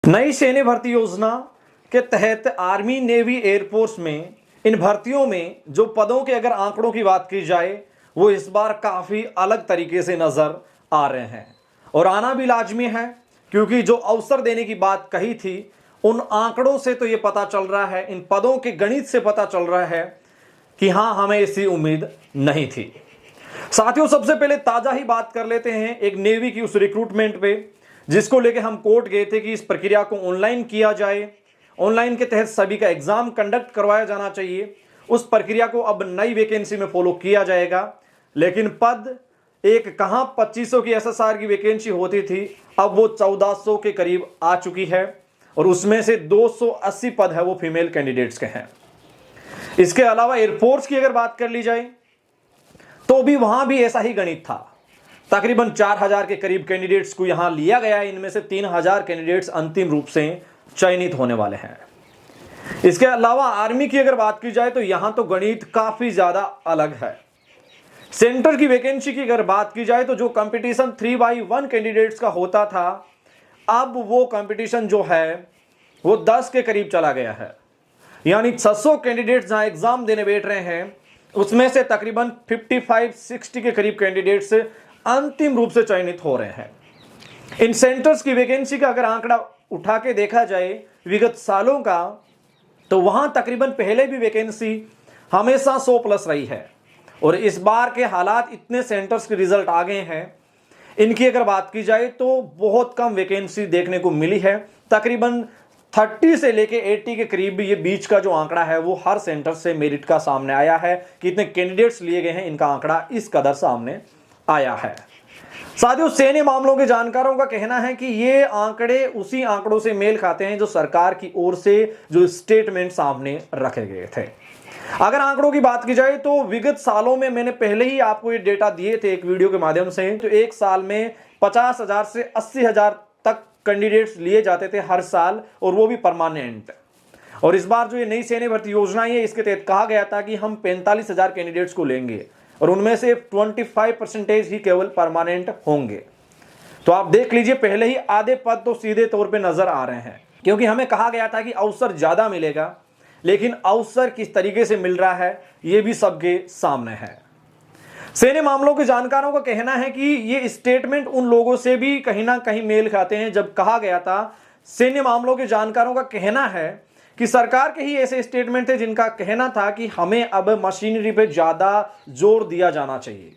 नई सैन्य भर्ती योजना के तहत आर्मी, नेवी, एयरफोर्स में इन भर्तियों में जो पदों के अगर आंकड़ों की बात की जाए वो इस बार काफ़ी अलग तरीके से नज़र आ रहे हैं और आना भी लाजमी है, क्योंकि जो अवसर देने की बात कही थी उन आंकड़ों से तो ये पता चल रहा है, इन पदों के गणित से पता चल रहा है कि हाँ, हमें ऐसी उम्मीद नहीं थी। साथियों, सबसे पहले ताज़ा ही बात कर लेते हैं एक नेवी की उस रिक्रूटमेंट पे जिसको लेके हम कोर्ट गए थे कि इस प्रक्रिया को ऑनलाइन किया जाए, ऑनलाइन के तहत सभी का एग्जाम कंडक्ट करवाया जाना चाहिए। उस प्रक्रिया को अब नई वैकेंसी में फॉलो किया जाएगा, लेकिन पद एक कहां 2500 की एसएसआर की वैकेंसी होती थी, अब वो 1400 के करीब आ चुकी है और उसमें से 280 पद है वो फीमेल कैंडिडेट्स के हैं। इसके अलावा एयरफोर्स की अगर बात कर ली जाए तो भी वहां भी ऐसा ही गणित था। तकरीबन 4000 के करीब कैंडिडेट्स को यहां लिया गया, इनमें से 3000 कैंडिडेट्स अंतिम रूप से चयनित होने वाले हैं। इसके अलावा आर्मी की अगर बात की जाए तो यहां तो गणित काफी ज्यादा अलग है। सेंटर की वैकेंसी की अगर बात की जाए तो जो कंपटीशन 3/1 कैंडिडेट्स का होता था, अब वो कंपटीशन जो है वो 10 के करीब चला गया है। यानी 600 कैंडिडेट्स जहां एग्जाम देने बैठ रहे हैं उसमें से तकरीबन 55-60 के करीब कैंडिडेट्स अंतिम रूप से चयनित हो रहे हैं। इन सेंटर्स की वैकेंसी का अगर आंकड़ा उठा के देखा जाए विगत सालों का, तो वहां तकरीबन पहले भी वैकेंसी हमेशा 100+ रही है और इस बार के हालात इतने सेंटर्स के रिजल्ट आ गए हैं, इनकी अगर बात की जाए तो बहुत कम वैकेंसी देखने को मिली है। तकरीबन 30 से लेके 80 के करीब ये बीच का जो आंकड़ा है वो हर सेंटर से मेरिट का सामने आया है कि इतने कैंडिडेट्स लिए गए हैं, इनका आंकड़ा इस कदर सामने आया है। साथियों, सैन्य मामलों के जानकारों का कहना है कि ये आंकड़े उसी आंकड़ों से मेल खाते हैं जो सरकार की ओर से जो स्टेटमेंट सामने रखे गए थे। अगर आंकड़ों की बात की जाए तो विगत सालों में मैंने पहले ही आपको ये डेटा दिए थे एक वीडियो के माध्यम से, तो एक साल में 50,000 से 80,000 तक कैंडिडेट्स लिए जाते थे हर साल, और वो भी परमानेंट। और इस बार जो ये नई सैन्य भर्ती योजना है इसके तहत कहा गया था कि हम 45,000 कैंडिडेट्स को लेंगे और उनमें से 25% ही केवल परमानेंट होंगे। तो आप देख लीजिए, पहले ही आधे पद तो सीधे तौर पे नजर आ रहे हैं, क्योंकि हमें कहा गया था कि अवसर ज्यादा मिलेगा, लेकिन अवसर किस तरीके से मिल रहा है यह भी सबके सामने है। सैन्य मामलों के जानकारों का कहना है कि ये स्टेटमेंट उन लोगों से भी कहीं ना कहीं मेल खाते हैं जब कहा गया था, सैन्य मामलों के जानकारों का कहना है कि सरकार के ही ऐसे स्टेटमेंट थे जिनका कहना था कि हमें अब मशीनरी पे ज्यादा जोर दिया जाना चाहिए,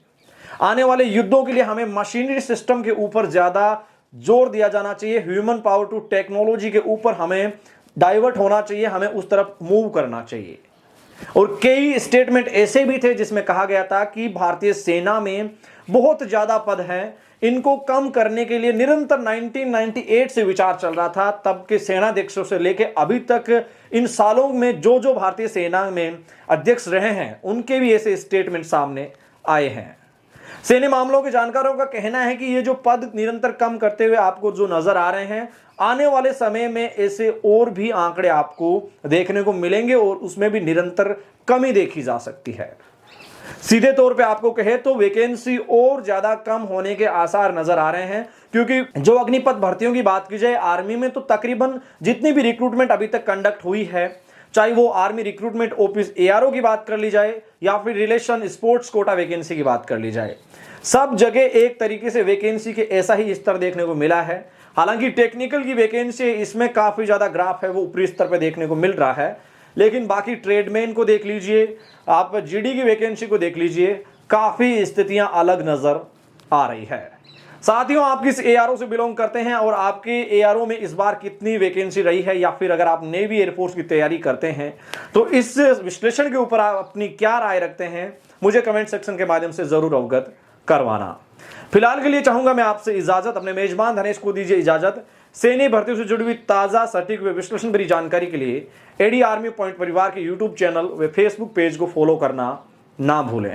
आने वाले युद्धों के लिए हमें मशीनरी सिस्टम के ऊपर ज्यादा जोर दिया जाना चाहिए, ह्यूमन पावर टू टेक्नोलॉजी के ऊपर हमें डाइवर्ट होना चाहिए, हमें उस तरफ मूव करना चाहिए। और कई स्टेटमेंट ऐसे भी थे जिसमें कहा गया था कि भारतीय सेना में बहुत ज्यादा पद हैं, इनको कम करने के लिए निरंतर 1998 से विचार चल रहा था। तब के सेनाध्यक्षों से लेके अभी तक इन सालों में जो जो भारतीय सेना में अध्यक्ष रहे हैं उनके भी ऐसे स्टेटमेंट सामने आए हैं। सैन्य मामलों के जानकारों का कहना है कि ये जो पद निरंतर कम करते हुए आपको जो नजर आ रहे हैं, आने वाले समय में ऐसे और भी आंकड़े आपको देखने को मिलेंगे और उसमें भी निरंतर कमी देखी जा सकती है। सीधे तौर पे आपको कहे तो वैकेंसी और ज्यादा कम होने के आसार नजर आ रहे हैं, क्योंकि जो अग्निपथ भर्तियों की बात की जाए आर्मी में, तो तकरीबन जितनी भी रिक्रूटमेंट अभी तक कंडक्ट हुई है, चाहे वो आर्मी रिक्रूटमेंट ऑफिस एआरओ की बात कर ली जाए या फिर रिलेशन स्पोर्ट्स कोटा वैकेंसी की बात कर ली जाए, सब जगह एक तरीके से वैकेंसी के ऐसा ही स्तर देखने को मिला है। हालांकि टेक्निकल की वैकेंसी इसमें काफी ज्यादा ग्राफ है वो ऊपरी स्तर पर देखने को मिल रहा है, लेकिन बाकी ट्रेडमैन को देख लीजिए, आप जीडी की वैकेंसी को देख लीजिए, काफी स्थितियां अलग नजर आ रही है। साथियों, आप किस एआरओ से बिलोंग करते हैं और आपके एआरओ में इस बार कितनी वैकेंसी रही है, या फिर अगर आप नेवी एयरफोर्स की तैयारी करते हैं तो इस विश्लेषण के ऊपर आप अपनी क्या राय रखते हैं, मुझे कमेंट सेक्शन के माध्यम से जरूर अवगत करवाना। फिलहाल के लिए चाहूंगा मैं आपसे इजाजत, अपने मेजबान धनेश को दीजिए इजाजत। सैन्य भर्तियों से जुड़ी हुई ताजा सटीक व विश्लेषण भरी जानकारी के लिए एडी आर्मी पॉइंट परिवार के यूट्यूब चैनल व फेसबुक पेज को फॉलो करना ना भूलें।